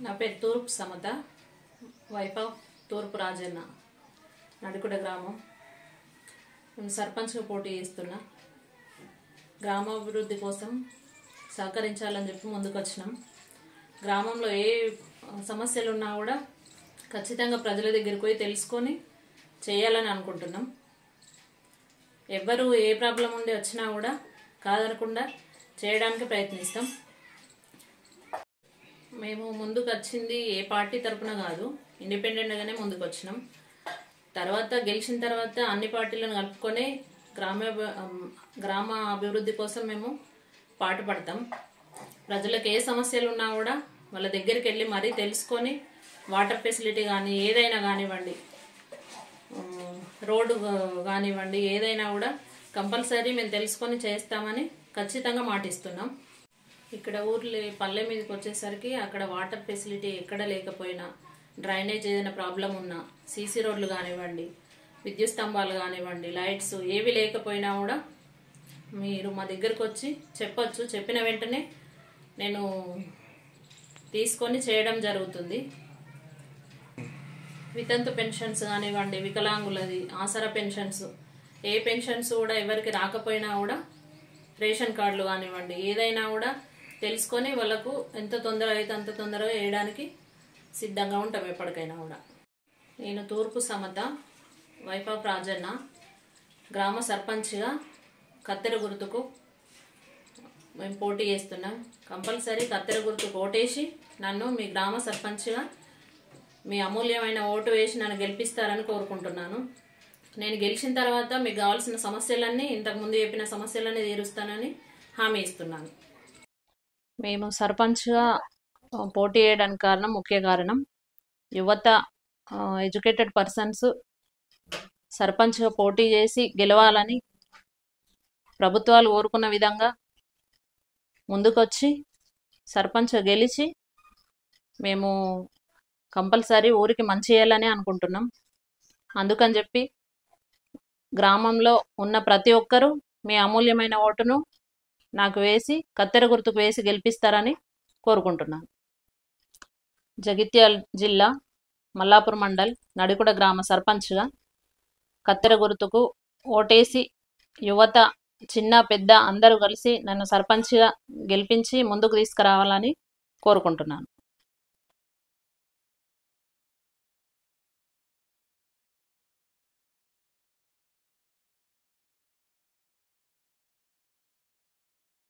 నా పేరు తూర్పు సమత, వైఫ్ ఆఫ్ తూర్పు రాజన్న, నడికుడ గ్రామం. మేము సర్పంచ్గా పోటీ చేస్తున్నా. గ్రామాభివృద్ధి కోసం సహకరించాలని చెప్పి ముందుకు వచ్చినాం. గ్రామంలో ఏ సమస్యలు ఉన్నా కూడా ఖచ్చితంగా ప్రజల దగ్గరికి పోయి తెలుసుకొని చేయాలని అనుకుంటున్నాం. ఎవ్వరు ఏ ప్రాబ్లం ఉండి వచ్చినా కూడా కాదనకుండా చేయడానికి ప్రయత్నిస్తాం. మేము ముందుకు వచ్చింది ఏ పార్టీ తరపున కాదు, ఇండిపెండెంట్గానే ముందుకు వచ్చినాం. తర్వాత గెలిచిన తర్వాత అన్ని పార్టీలను కలుపుకొని గ్రామ అభివృద్ధి కోసం మేము పాటుపడతాం. ప్రజలకు ఏ సమస్యలు ఉన్నా కూడా వాళ్ళ దగ్గరికి వెళ్ళి మరీ తెలుసుకొని వాటర్ ఫెసిలిటీ కానీ ఏదైనా కానివ్వండి, రోడ్డు కానివ్వండి, ఏదైనా కూడా కంపల్సరీ మేము తెలుసుకొని చేస్తామని ఖచ్చితంగా మాటిస్తున్నాం. ఇక్కడ పల్లె మీదకి వచ్చేసరికి అక్కడ వాటర్ ఫెసిలిటీ ఎక్కడ లేకపోయినా, డ్రైనేజ్ ఏదైనా ప్రాబ్లం ఉన్నా, సీసీ రోడ్లు కానివ్వండి, విద్యుత్ స్తంభాలు కానివ్వండి, లైట్స్ ఏవి లేకపోయినా కూడా మీరు మా దగ్గరకు వచ్చి చెప్పొచ్చు. చెప్పిన వెంటనే నేను తీసుకొని చేయడం జరుగుతుంది. వితంతు పెన్షన్స్ కానివ్వండి, వికలాంగులది ఆసరా పెన్షన్స్, ఏ పెన్షన్స్ కూడా ఎవరికి రాకపోయినా కూడా రేషన్ కార్డులు కానివ్వండి, ఏదైనా కూడా తెలుసుకొని వాళ్ళకు ఎంత తొందరగా అయితే అంత తొందరగా వేయడానికి సిద్ధంగా ఉంటాం ఎప్పటికైనా కూడా. నేను తూర్పు సమత, వైఫ్ ఆఫ్ రాజన్న, గ్రామ సర్పంచ్గా కత్తెర గుర్తుకు మేము పోటీ చేస్తున్నాం. కంపల్సరీ కత్తెర గుర్తుకు ఓటేసి నన్ను మీ గ్రామ సర్పంచ్గా మీ అమూల్యమైన ఓటు వేసి నన్ను గెలిపిస్తారని కోరుకుంటున్నాను. నేను గెలిచిన తర్వాత మీకు కావాల్సిన సమస్యలన్నీ, ఇంతకుముందు చెప్పిన సమస్యలన్నీ తీరుస్తానని హామీ ఇస్తున్నాను. మేము సర్పంచ్గా పోటీ చేయడానికి ముఖ్య కారణం యువత, ఎడ్యుకేటెడ్ పర్సన్స్ సర్పంచ్గా పోటీ చేసి గెలవాలని ప్రభుత్వాలు కోరుకున్న విధంగా ముందుకొచ్చి సర్పంచ్గా గెలిచి మేము కంపల్సరీ ఊరికి మంచి చేయాలని అనుకుంటున్నాం. అందుకని చెప్పి గ్రామంలో ఉన్న ప్రతి ఒక్కరూ మీ అమూల్యమైన ఓటును నాకు వేసి కత్తెర గుర్తుకు వేసి గెలిపిస్తారని కోరుకుంటున్నాను. జగిత్యాల జిల్లా మల్లాపూర్ మండల్ నడికుడ గ్రామ సర్పంచ్గా కత్తెర గుర్తుకు ఓటేసి యువత, చిన్న పెద్ద అందరూ కలిసి నన్ను సర్పంచ్గా గెలిపించి ముందుకు తీసుకురావాలని కోరుకుంటున్నాను.